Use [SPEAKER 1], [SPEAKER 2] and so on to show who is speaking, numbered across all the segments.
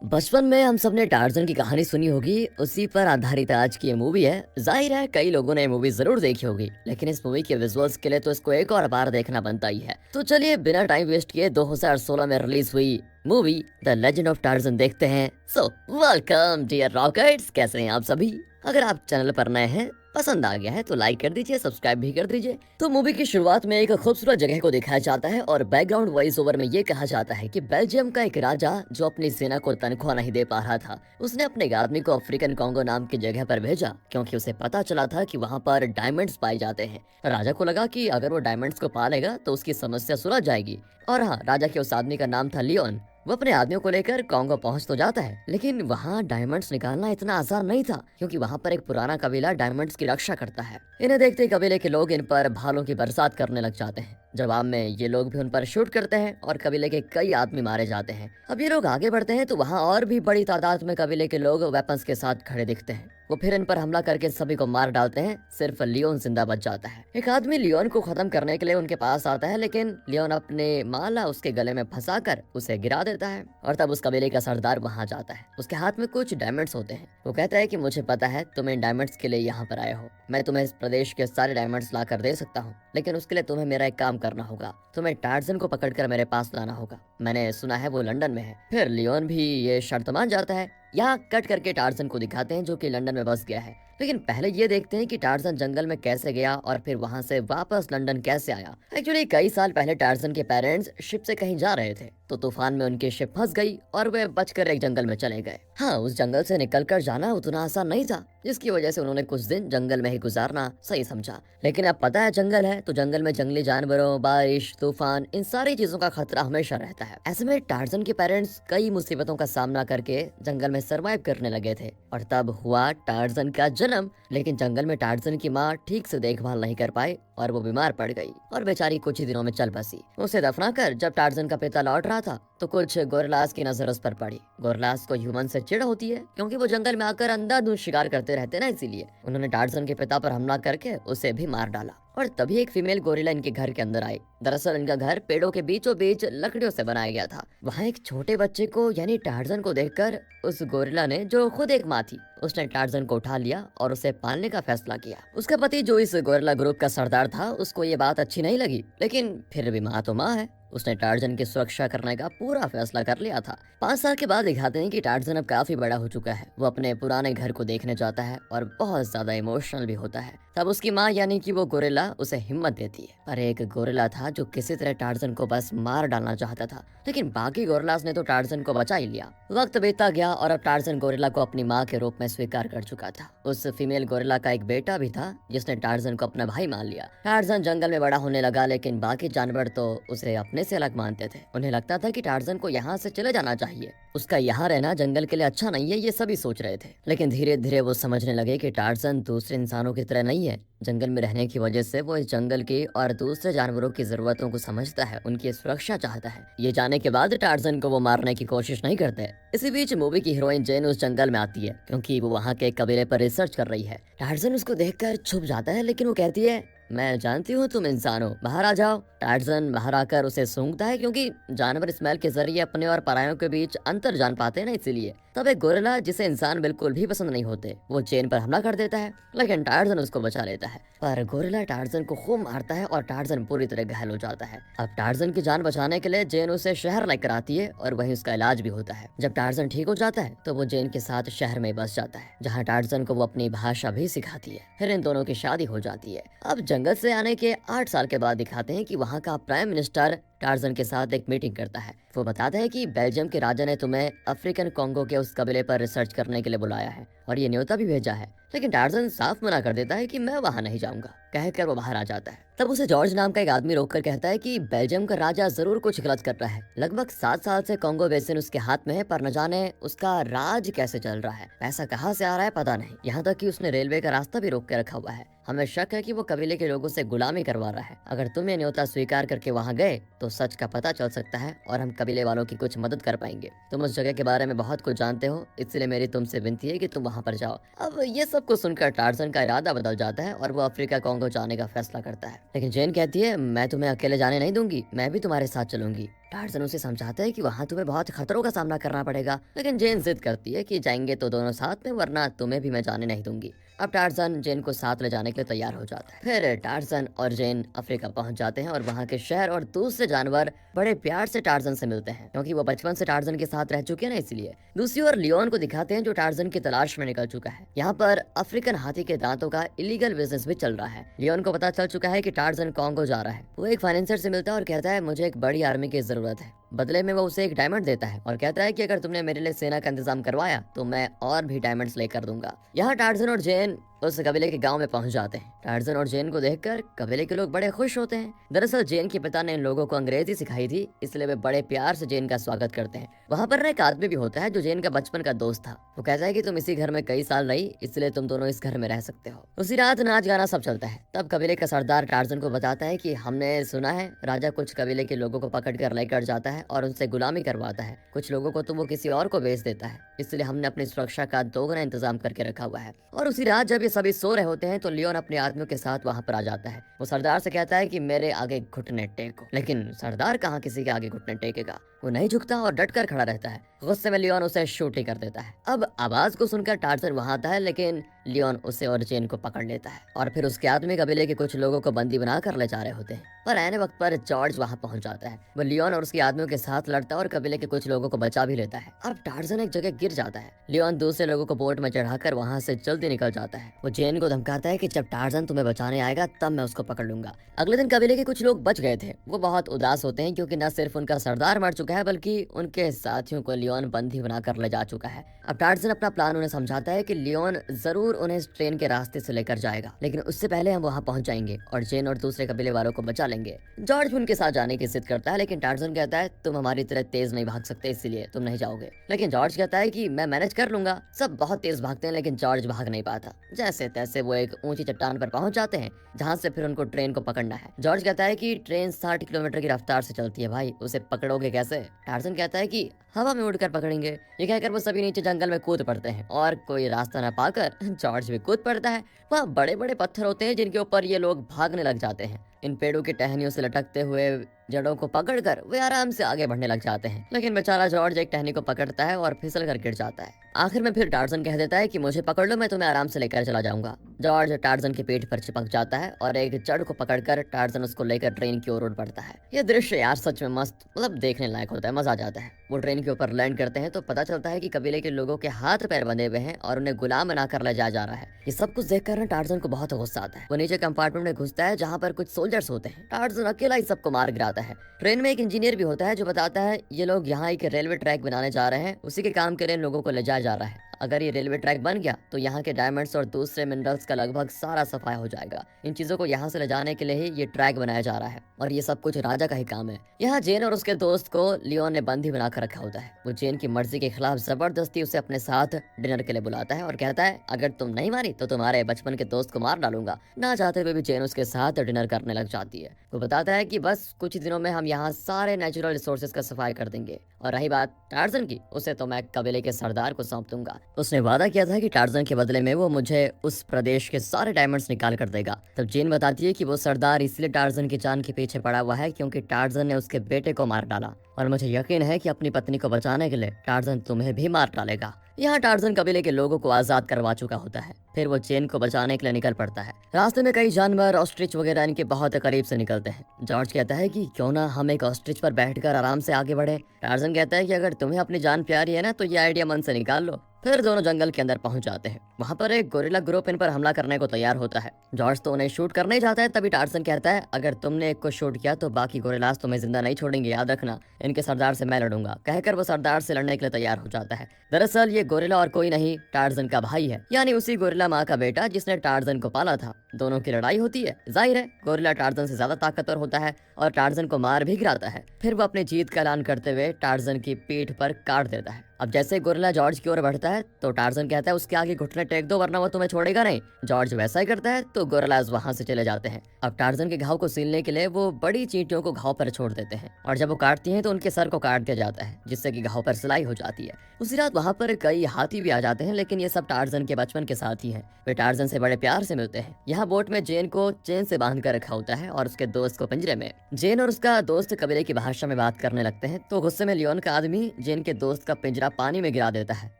[SPEAKER 1] बचपन में हम सबने टार्जन की कहानी सुनी होगी, उसी पर आधारित आज की ये मूवी है। जाहिर है कई लोगों ने ये मूवी जरूर देखी होगी, लेकिन इस मूवी के विजुअल्स के लिए तो इसको एक और बार देखना बनता ही है। तो चलिए बिना टाइम वेस्ट किए 2016 में रिलीज हुई movie the legend of torsion देखते हैं। सो वेलकम डियर रॉकेट्स, कैसे हैं आप सभी। अगर आप चैनल पर नए हैं, पसंद आ गया है तो लाइक कर दीजिए, सब्सक्राइब भी कर दीजिए। तो मूवी की शुरुआत में एक खूबसूरत जगह को दिखाया जाता है और बैकग्राउंड वॉइस ओवर में ये कहा जाता है कि बेल्जियम का एक राजा जो अपनी सेना को तनख्वाह नहीं दे पा रहा था, उसने अपने एक आदमी को अफ्रीकन कॉन्गो नाम की जगह पर भेजा, क्योंकि उसे पता चला था कि वहाँ पर डायमंड्स पाए जाते हैं। राजा को लगा कि अगर वो डायमंड्स को पालेगा तो उसकी समस्या सुलझ जाएगी। और हाँ, राजा के उस आदमी का नाम था लियोन। वो अपने आदमियों को लेकर कॉन्गो पहुंच तो जाता है, लेकिन वहाँ डायमंड्स निकालना इतना आसान नहीं था, क्योंकि वहाँ पर एक पुराना कबीला डायमंड्स की रक्षा करता है। इन्हें देखते ही कबीले के लोग इन पर भालों की बरसात करने लग जाते हैं। जवाब में ये लोग भी उन पर शूट करते हैं और कबीले के कई आदमी मारे जाते हैं। अब ये लोग आगे बढ़ते हैं तो वहाँ और भी बड़ी तादाद में कबीले के लोग वेपन्स के साथ खड़े दिखते हैं। वो फिर इन पर हमला करके सभी को मार डालते हैं, सिर्फ लियोन जिंदा बच जाता है। एक आदमी लियोन को खत्म करने के लिए उनके पास आता है, लेकिन लियोन अपने माला उसके गले में फंसाकर उसे गिरा देता है। और तब उस कबीले का सरदार वहाँ जाता है। उसके हाथ में कुछ डायमंड्स होते हैं। वो कहता है कि मुझे पता है तुम इन डायमंड्स के लिए यहाँ पर आए हो, मैं तुम्हें इस प्रदेश के सारे डायमंड्स ला कर दे सकता हूँ, लेकिन उसके लिए तुम्हें मेरा एक काम करना होगा। तुम्हें टार्जन को पकड़कर मेरे पास लाना होगा। मैंने सुना है वो लंदन में है। फिर लियोन भी ये शर्त मान जाता है। यहाँ कट करके टार्जन को दिखाते हैं जो कि लंदन में बस गया है, लेकिन पहले ये देखते हैं कि टार्जन जंगल में कैसे गया और फिर वहाँ से वापस लंदन कैसे आया। एक्चुअली कई साल पहले टार्जन के पेरेंट्स शिप से कहीं जा रहे थे, तो तूफान में उनकी शिप फंस गई और वे बचकर एक जंगल में चले गए। हाँ, उस जंगल से निकलकर जाना उतना आसान नहीं था, जिसकी वजह से उन्होंने कुछ दिन जंगल में ही गुजारना सही समझा। लेकिन अब पता है जंगल है तो जंगल में जंगली जानवरों, बारिश, तूफान, इन सारी चीजों का खतरा हमेशा रहता है। ऐसे में टार्जन के पेरेंट्स कई मुसीबतों का सामना करके जंगल में सरवाइव करने लगे थे, और तब हुआ टार्जन का जन्म। लेकिन जंगल में टार्जन की माँ ठीक से देखभाल नहीं कर पाई और वो बीमार पड़ गई और बेचारी कुछ ही दिनों में चल बसी। उसे दफनाकर जब टार्जन का पिता लौट रहा था तो कुछ गोरिल्लास की नजर उस पर पड़ी। गोरिल्लास को ह्यूमन से चिढ़ होती है, क्योंकि वो जंगल में आकर अंधाधुंध शिकार करते रहते ना, इसीलिए उन्होंने टार्जन के पिता पर हमला करके उसे भी मार डाला। और तभी एक फीमेल गोरिल्ला इनके घर के अंदर आई। दरअसल इनका घर पेड़ों के बीचों बीच लकड़ियों से बनाया गया था। वहाँ एक छोटे बच्चे को यानी टार्जन को देखकर उस गोरिल्ला ने, जो खुद एक माँ थी, उसने टार्जन को उठा लिया और उसे पालने का फैसला किया। उसका पति जो इस गोरिल्ला ग्रुप का सरदार था, उसको ये बात अच्छी नहीं लगी, लेकिन फिर भी माँ तो माँ है, उसने टार्जन की सुरक्षा करने का पूरा फैसला कर लिया था। 5 साल के बाद दिखाते हैं कि टार्जन अब काफी बड़ा हो चुका है। वो अपने पुराने घर को देखने जाता है और बहुत ज्यादा इमोशनल भी होता है। तब उसकी माँ यानी कि वो गोरिल्ला उसे हिम्मत देती है। पर एक गोरिल्ला था जो किसी तरह टार्जन को बस मार डालना चाहता था, लेकिन बाकी गोरिल्लास ने तो टार्जन को बचा ही लिया। वक्त बीतता गया और अब टार्जन गोरिल्ला को अपनी माँ के रूप में स्वीकार कर चुका था। उस फीमेल गोरिल्ला का एक बेटा भी था जिसने टार्जन को अपना भाई मान लिया। टार्जन जंगल में बड़ा होने लगा, लेकिन बाकी जानवर तो उसे अपने से अलग मानते थे। उन्हें लगता था कि टार्जन को यहाँ से चले जाना चाहिए, उसका यहाँ रहना जंगल के लिए अच्छा नहीं है, ये सभी सोच रहे थे। लेकिन धीरे धीरे वो समझने लगे कि टार्जन दूसरे इंसानों की तरह नहीं है। जंगल में रहने की वजह से वो इस जंगल की और दूसरे जानवरों की जरूरतों को समझता है, उनकी सुरक्षा चाहता है। ये जानने के बाद टार्जन को वो मारने की कोशिश नहीं करते। इसी बीच मूवी की हीरोइन जेन उस जंगल में आती है, क्योंकि वो वहाँ के कबीले पर रिसर्च कर रही है। टार्जन उसको देखकर छुप जाता है, लेकिन वो कहती है, मैं जानती हूँ तुम इंसान हो, बाहर आ जाओ। टार्जन बाहर आकर उसे सूंघता है, क्योंकि जानवर स्मेल के जरिए अपने और परायों के बीच अंतर जान पाते हैं ना, इसीलिए। तब एक गोरिल्ला, जिसे इंसान बिल्कुल भी पसंद नहीं होते, वो चेन पर हमला कर देता है, लेकिन टार्जन उसको बचा लेता है। पर गोरिल्ला टार्जन को खूब मारता है और टार्जन पूरी तरह घायल हो जाता है। अब टार्जन की जान बचाने के लिए जेन उसे शहर लेकर आती है और वहीं उसका इलाज भी होता है। जब टार्जन ठीक हो जाता है तो वो जेन के साथ शहर में बस जाता है, जहाँ टार्जन को वो अपनी भाषा भी सिखाती है। फिर इन दोनों की शादी हो जाती है। अब जंगल से आने के 8 साल के बाद दिखाते हैं कि वहाँ का प्राइम मिनिस्टर टार्जन के साथ एक मीटिंग करता है। वो बताता है कि बेल्जियम के राजा ने तुम्हें अफ्रीकन कॉन्गो के उस कबीले पर रिसर्च करने के लिए बुलाया है और ये न्योता भी भेजा है। लेकिन टार्जन साफ मना कर देता है कि मैं वहाँ नहीं जाऊंगा, कहकर वो बाहर आ जाता है। तब उसे जॉर्ज नाम का एक आदमी रोककर कहता है कि बेल्जियम का राजा जरूर कुछ गलत कर रहा है। लगभग 7 साल से कॉन्गो बेसिन उसके हाथ में है, पर न जाने उसका राज कैसे चल रहा है, पैसा कहाँ से आ रहा है पता नहीं। यहाँ तक कि उसने रेलवे का रास्ता भी रोक के रखा हुआ है। हमें शक है कि वो कबीले के लोगों से गुलामी करवा रहा है। अगर तुम ये न्योता स्वीकार करके वहाँ गए तो सच का पता चल सकता है और हम कबीले वालों की कुछ मदद कर पाएंगे। तुम उस जगह के बारे में बहुत कुछ जानते हो, इसलिए मेरी तुमसे विनती है कि तुम वहाँ पर जाओ। अब ये सब कुछ सुनकर टार्जन का इरादा बदल जाता है और वो अफ्रीका कॉन्गो जाने का फैसला करता है। लेकिन जेन कहती है, मैं तुम्हें अकेले जाने नहीं दूंगी, मैं भी तुम्हारे साथ चलूंगी। टार्जन उसे समझाता है कि वहाँ तुम्हें बहुत खतरों का सामना करना पड़ेगा, लेकिन जेन जिद करती है कि जाएंगे तो दोनों साथ में, वरना तुम्हें भी मैं जाने नहीं दूंगी। अब टार्जन जेन को साथ ले जाने के लिए तैयार हो जाता है। फिर टार्जन और जेन अफ्रीका पहुंच जाते हैं और वहाँ के शहर और दूसरे जानवर बड़े प्यार से टार्जन से मिलते हैं, क्योंकि वो बचपन से टार्जन के साथ रह चुके हैं ना, इसलिए। दूसरी ओर लियोन को दिखाते हैं जो टार्जन की तलाश में निकल चुका है। यहाँ पर अफ्रीकन हाथी के दांतों का इलीगल बिजनेस भी चल रहा है। लियोन को पता चल चुका है कि टार्जन कॉन्गो जा रहा है। वो एक फाइनेंसर से मिलता है और कहता है मुझे एक बड़ी आर्मी की जरूरत है। बदले में वो उसे एक डायमंड देता है और कहता है कि अगर तुमने मेरे लिए सेना का इंतजाम करवाया तो मैं और भी डायमंड्स लेकर दूंगा। यहाँ टार्जन और जेन उस कबीले के गांव में पहुंच जाते हैं। टार्जन और जेन को देखकर कबीले के लोग बड़े खुश होते हैं। दरअसल जेन के पिता ने इन लोगों को अंग्रेजी सिखाई थी, इसलिए वे बड़े प्यार से जेन का स्वागत करते हैं। वहाँ पर एक आदमी भी होता है जो जेन का बचपन का दोस्त था। वो कहता है कि तुम इसी घर में कई साल रही, इसलिए तुम दोनों इस घर में रह सकते हो। उसी रात नाच गाना सब चलता है। तब कबीले का सरदार टार्जन को बताता है कि हमने सुना है राजा कुछ कबीले के लोगों को पकड़ कर लेकर जाता है और उनसे गुलामी करवाता है। कुछ लोगों को तो वो किसी और को बेच देता है, इसलिए हमने अपनी सुरक्षा का दोगुना इंतजाम करके रखा हुआ है। और उसी रात जब ये सभी सो रहे होते हैं तो लियोन अपने आदमियों के साथ वहाँ पर आ जाता है। वो सरदार से कहता है कि मेरे आगे घुटने टेको, लेकिन सरदार कहाँ किसी के आगे घुटने टेकेगा। वो नहीं झुकता और डट कर खड़ा रहता है। गुस्से में लियोन उसे शूट ही कर देता है। अब आवाज को सुनकर टार्जन वहाँ आता है, लेकिन लियोन उसे और जेन को पकड़ लेता है और फिर उसके आदमी कबीले के कुछ लोगों को बंदी बना कर ले जा रहे होते हैं। पर आने वक्त पर जॉर्ज वहाँ पहुंच जाता है। वो लियोन और उसके आदमियों के साथ लड़ता है और कबीले के कुछ लोगों को बचा भी लेता है। अब टार्जन एक जगह गिर जाता है। लियोन दूसरे लोगों को बोट में चढ़ाकर वहाँ से जल्दी निकल जाता है। वो जेन को धमकाता है कि जब टार्जन तुम्हें बचाने आएगा तब मैं उसको पकड़ लूंगा। अगले दिन कबीले के कुछ लोग बच गए थे। वो बहुत उदास होते हैं क्योंकि न सिर्फ उनका सरदार मर चुका है बल्कि उनके साथियों को लियोन बंदी बनाकर ले जा चुका है। अब टार्जन अपना प्लान उन्हें समझाता है कि लियोन जरूर उन्हें इस ट्रेन के रास्ते से लेकर जाएगा, लेकिन उससे पहले हम वहाँ पहुंच जाएंगे और जेन और दूसरे कबीले वालों को बचा लेंगे। जॉर्ज भी उनके साथ जाने की जिद करता है, लेकिन टार्जन कहता है तुम हमारी तरह तेज नहीं भाग सकते, इसलिए तुम नहीं जाओगे। लेकिन जॉर्ज कहता है कि मैं मैनेज कर लूंगा। सब बहुत तेज भागते हैं, लेकिन जॉर्ज भाग नहीं पाता। जैसे तैसे वो एक ऊंची चट्टान पर पहुंच जाते हैं, जहाँ से फिर उनको ट्रेन को पकड़ना है। जॉर्ज कहता है कि ट्रेन 60 किलोमीटर की रफ्तार से चलती है भाई, उसे पकड़ोगे कैसे? टार्जन कहता है कि हवा में उड़कर पकड़ेंगे। ये कहकर वो सभी नीचे जंगल में कूद पड़ते हैं और कोई रास्ता न पाकर जॉर्ज भी कूद पड़ता है। वहाँ बड़े बड़े पत्थर होते हैं जिनके ऊपर ये लोग भागने लग जाते हैं। इन पेड़ों की टहनियों से लटकते हुए जड़ों को पकड़कर वे आराम से आगे बढ़ने लग जाते हैं, लेकिन बेचारा जॉर्ज एक टहनी को पकड़ता है और फिसल कर गिर जाता है। आखिर में फिर टार्जन कह देता है कि मुझे पकड़ लो, मैं तुम्हें आराम से लेकर चला जाऊंगा। जॉर्ज टार्जन के पेट पर चिपक जाता है और एक जड़ को पकड़कर टार्जन उसको लेकर ट्रेन की ओर उड़ पड़ता है। ये दृश्य यार सच में मस्त, मतलब देखने लायक होता है, मजा आ जाता है। वो ट्रेन के ऊपर लैंड करते हैं तो पता चलता है कि कबीले के लोगों के हाथ पैर बंधे हुए हैं और उन्हें गुलाम बनाकर ले जाया जा रहा है। ये सब कुछ देखकर टार्जन को बहुत गुस्सा आता है। वो नीचे कंपार्टमेंट में घुसता है जहाँ पर कुछ सोल्जर्स होते हैं। टार्जन अकेला ही सबको मार गिराता है। ट्रेन में एक इंजीनियर भी होता है जो बताता है ये लोग यहाँ एक रेलवे ट्रैक बनाने जा रहे हैं, उसी के काम के लिए इन लोगों को ले जाया जा रहा है। अगर ये रेलवे ट्रैक बन गया तो यहाँ के डायमंड्स और दूसरे मिनरल्स का लगभग सारा सफाया हो जाएगा। इन चीजों को यहाँ से ले जाने के लिए ही ये ट्रैक बनाया जा रहा है और ये सब कुछ राजा का ही काम है। यहाँ जेन और उसके दोस्त को लियोन ने बंदी बनाकर रखा होता है। वो जेन की मर्जी के खिलाफ जबरदस्ती उसे अपने साथ डिनर के लिए बुलाता है और कहता है अगर तुम नहीं मानी तो तुम्हारे बचपन के दोस्त को मार डालूंगा। ना चाहते हुए भी जेन उसके साथ डिनर करने लग जाती है। वो बताता है कि बस कुछ ही दिनों में हम यहाँ सारे नेचुरल रिसोर्सेज का सफाई कर देंगे, और रही बात टार्जन की, उसे तो मैं कबीले के सरदार को सौंप दूंगा। उसने वादा किया था कि टार्जन के बदले में वो मुझे उस प्रदेश के सारे डायमंड्स निकाल कर देगा। तब जेन बताती है कि वो सरदार इसलिए टार्जन की जान के पीछे पड़ा हुआ है क्योंकि टार्जन ने उसके बेटे को मार डाला, और मुझे यकीन है कि अपनी पत्नी को बचाने के लिए टार्जन तुम्हें भी मार डालेगा। यहाँ टार्जन कबीले के लोगों को आजाद करवा चुका होता है। फिर वो जेन को बचाने के लिए निकल पड़ता है। रास्ते में कई जानवर ऑस्ट्रिच वगैरह इनके बहुत करीब से निकलते हैं। जॉर्ज कहता है कि क्यों ना हम एक ऑस्ट्रिच पर बैठकर आराम से आगे बढ़े। टार्जन कहता है कि अगर तुम्हें अपनी जान प्यारी है ना तो ये आइडिया मन से निकाल लो। फिर दोनों जंगल के अंदर पहुंच जाते हैं। वहाँ पर एक गोरिल्ला ग्रुप इन पर हमला करने को तैयार होता है। जॉर्ज तो उन्हें शूट करने ही जाता है, तभी टार्जन कहता है अगर तुमने एक को शूट किया तो बाकी गोरिल्लास तुम्हें जिंदा नहीं छोड़ेंगे, याद रखना, इनके सरदार से मैं लड़ूंगा। कहकर वो सरदार से लड़ने के लिए तैयार हो जाता है। दरअसल ये गोरिल्ला और कोई नहीं, टार्जन का भाई है, यानी उसी गोरिल्ला माँ का बेटा जिसने टार्जन को पाला था। दोनों की लड़ाई होती है। जाहिर है गोरिल्ला टार्जन से ज्यादा ताकतवर होता है और टार्जन को मार भी गिराता है। फिर वो अपनी जीत का ऐलान करते हुए टार्जन की पीठ पर काट देता है। अब जैसे गोरिल्ला जॉर्ज की ओर बढ़ता है तो टार्जन कहता है उसके आगे घुटने टेक दो वरना वो तुम्हें छोड़ेगा नहीं। जॉर्ज वैसा ही करता है तो गोरिल्लाज वहां से चले जाते हैं। अब टार्जन के घाव को सीलने के लिए वो बड़ी चींटियों को घाव पर छोड़ देते हैं और जब वो काटती हैं तो उनके सर को काट दिया जाता है जिससे कि घाव पर सिलाई हो जाती है। उसी रात वहां पर कई हाथी भी आ जाते हैं लेकिन ये सब टार्जन के बचपन के साथी हैं। वे टार्जन से बड़े प्यार से मिलते हैं। यहाँ बोट में जेन को चेन से बांध कर रखा होता है और उसके दोस्त को पिंजरे में। जेन और उसका दोस्त कबीले की भाषा में बात करने लगते हैं तो गुस्से में लियोन का आदमी जेन के दोस्त का पिंजरा पानी में गिरा देता है,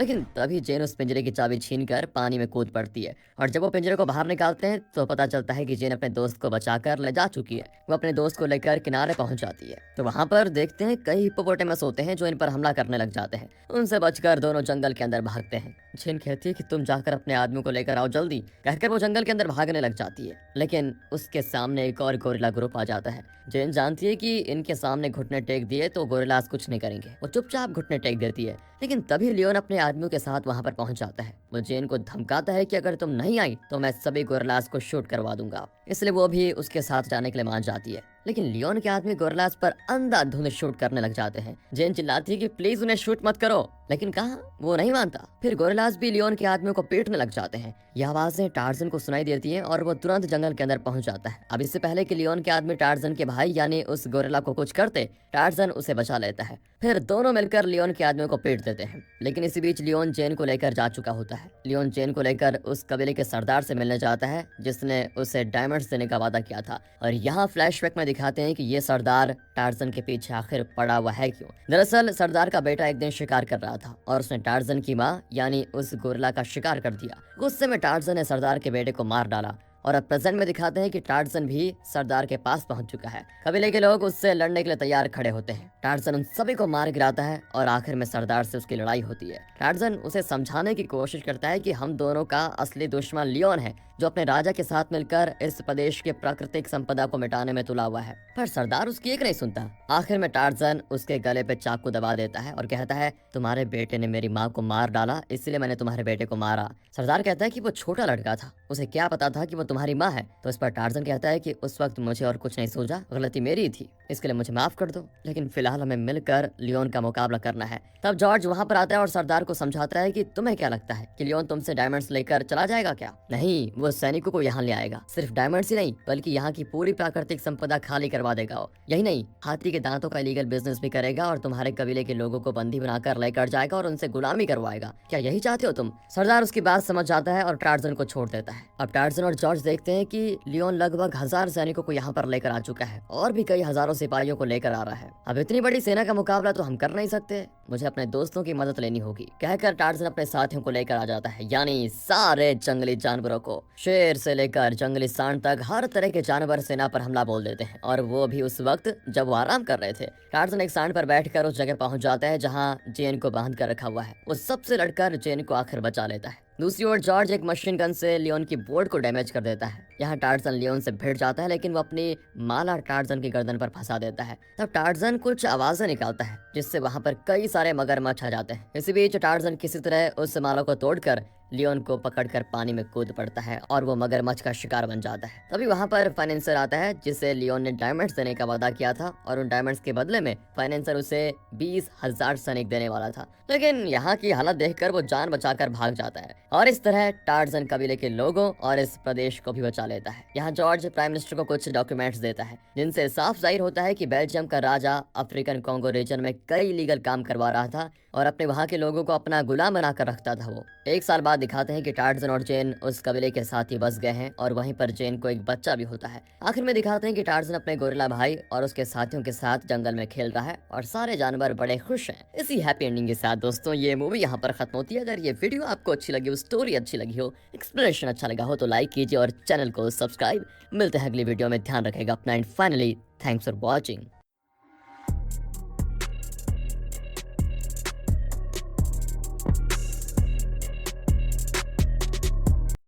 [SPEAKER 1] लेकिन तभी जेन उस पिंजरे की चाबी छीनकर पानी में कूद पड़ती है और जब वो पिंजरे को बाहर निकालते हैं तो पता चलता है कि जेन अपने दोस्त को बचाकर ले जा चुकी है। वो अपने दोस्त को लेकर किनारे पहुंच जाती है तो वहां पर देखते हैं कई हिप्पोपोटेमस होते हैं जो इन पर हमला करने लग जाते हैं। उनसे बचकर दोनों जंगल के अंदर भागते हैं। जेन कहती है कि तुम जाकर अपने आदमी को लेकर आओ जल्दी, कहकर वो जंगल के अंदर भागने लग जाती है, लेकिन उसके सामने एक और गोरिल्ला ग्रुप आ जाता है। जेन जानती है कि इनके सामने घुटने टेक दिए तो गोरिल्लास कुछ नहीं करेंगे। वो चुपचाप घुटने टेक देती है, लेकिन तभी लियोन अपने आदमियों के साथ वहां पर पहुंच जाता है। वो जेन को धमकाता है कि अगर तुम नहीं आई तो मैं सभी गोरिल्लास को शूट करवा दूंगा, इसलिए वो भी उसके साथ जाने के लिए मान जाती है। लेकिन लियोन के आदमी गोरिल्लास पर अंधाधुंध शूट करने लग जाते हैं। जेन चिल्लाती है कि प्लीज उन्हें शूट मत करो, लेकिन कहा वो नहीं मानता। फिर गोरिल्लास भी लियोन के आदमियों को पीटने लग जाते हैं। यह आवाजें टार्जन को सुनाई देती हैं और वो तुरंत जंगल के अंदर पहुंच जाता है। अब इससे पहले कि लियोन के आदमी टार्जन के भाई यानी उस गोरिल्ला को कुछ करते, टार्जन उसे बचा लेता है। फिर दोनों मिलकर लियोन के आदमियों को पीट देते हैं, लेकिन इसी बीच लियोन जेन को लेकर जा चुका होता है। लियोन जेन को लेकर उस कबीले के सरदार से मिलने जाता है जिसने उसे डायमंड्स देने का वादा किया था और यहाँ फ्लैशबैक में दिखाते हैं कि ये सरदार टार्जन के पीछे आखिर पड़ा हुआ है क्यों। दरअसल सरदार का बेटा एक दिन शिकार कर रहा था और उसने टार्जन की माँ यानी उस गोरिल्ला का शिकार कर दिया। गुस्से में टार्जन ने सरदार के बेटे को मार डाला और अब प्रेजेंट में दिखाते हैं कि टार्जन भी सरदार के पास पहुंच चुका है। कबीले के लोग उससे लड़ने के लिए तैयार खड़े होते हैं। टार्जन उन सभी को मार गिराता है और आखिर में सरदार से उसकी लड़ाई होती है। टार्जन उसे समझाने की कोशिश करता है कि हम दोनों का असली दुश्मन लियोन है जो अपने राजा के साथ मिलकर इस प्रदेश के प्राकृतिक संपदा को मिटाने में तुला हुआ है, पर सरदार उसकी एक नहीं सुनता। आखिर में टार्जन उसके गले पे चाकू दबा देता है और कहता है तुम्हारे बेटे ने मेरी माँ को मार डाला इसलिए मैंने तुम्हारे बेटे को मारा। सरदार कहता है कि वो छोटा लड़का था, उसे क्या पता था कि वो तुम्हारी माँ है। तो इस पर टार्जन कहता है कि उस वक्त मुझे और कुछ नहीं सूझा, गलती मेरी थी, इसके लिए मुझे माफ कर दो, लेकिन फिलहाल हमें मिलकर लियोन का मुकाबला करना है। तब जॉर्ज वहाँ पर आता है और सरदार को समझाता है कि तुम्हें क्या लगता है कि लियोन तुमसे डायमंड्स लेकर चला जाएगा क्या? नहीं, वो सैनिकों को यहाँ ले आएगा। सिर्फ डायमंड्स ही नहीं बल्कि यहाँ की पूरी प्राकृतिक संपदा खाली करवा देगा। यही नहीं, हाथी के दांतों का इलीगल बिजनेस भी करेगा और तुम्हारे कबीले के लोगों को बंदी बनाकर लेकर जाएगा और उनसे गुलामी करवाएगा। क्या यही चाहते हो तुम? सरदार उसकी बात समझ जाता है और टार्जन को छोड़ देता है। अब टार्जन और जॉर्ज देखते हैं कि लियोन लगभग 1000 सैनिकों को यहाँ पर लेकर आ चुका है और भी कई हजारों सिपाहियों को लेकर आ रहा है। अब इतनी बड़ी सेना का मुकाबला तो हम कर नहीं सकते, मुझे अपने दोस्तों की मदद लेनी होगी, कहकर टार्जन अपने साथियों को लेकर आ जाता है, यानी सारे जंगली जानवरों को। शेर से लेकर जंगली सांड तक हर तरह के जानवर सेना पर हमला बोल देते हैं और वो भी उस वक्त जब वो आराम कर रहे थे। टार्जन एक सांड पर बैठकर उस जगह पहुंच जाता है जहाँ जेन को बांध कर रखा हुआ है। वो सबसे लड़कर जेन को आखिर बचा लेता है। दूसरी ओर जॉर्ज एक मशीन गन से लियोन की बोट को डैमेज कर देता है। यहाँ टार्जन लियोन से भिड़ जाता है लेकिन वो अपनी माला टार्जन की गर्दन पर फंसा देता है। तब टार्जन कुछ आवाजें निकालता है जिससे वहाँ पर कई सारे मगरमच्छ आ जाते हैं। इसी बीच टार्जन किसी तरह उस माला को तोड़कर लियोन को पकड़कर पानी में कूद पड़ता है और वो मगरमच्छ का शिकार बन जाता है। तभी वहाँ पर फाइनेंसर आता है जिसे लियोन ने डायमंड्स देने का वादा किया था और उन डायमंड्स के बदले में फाइनेंसर उसे 20,000 सैनिक देने वाला था, लेकिन यहाँ की हालत देखकर वो जान बचाकर भाग जाता है और इस तरह टार्जन कबीले के लोगों और इस प्रदेश को भी बचा लेता है। यहाँ जॉर्ज प्राइम मिनिस्टर को कुछ डॉक्यूमेंट्स देता है जिनसे साफ जाहिर होता है कि बेल्जियम का राजा अफ्रीकन कॉन्गो रीजन में कई लीगल काम करवा रहा था और अपने वहाँ के लोगों को अपना गुलाम बनाकर रखता था। वो 1 साल बाद दिखाते हैं कि टार्जन और जेन उस कबीले के साथ ही बस गए हैं और वहीं पर जेन को एक बच्चा भी होता है। आखिर में दिखाते हैं कि टार्जन अपने गोरिल्ला भाई और उसके साथियों के साथ जंगल में खेल रहा है और सारे जानवर बड़े खुश हैं। इसी हैप्पी एंडिंग के साथ दोस्तों ये मूवी यहाँ पर खत्म होती है। अगर ये वीडियो आपको अच्छी लगी हो, स्टोरी अच्छी लगी हो, एक्सप्लेनेशन अच्छा लगा हो तो लाइक कीजिए और चैनल को सब्सक्राइब। मिलते हैं अगली वीडियो में, ध्यान रखेगा अपना and finally thanks for watching.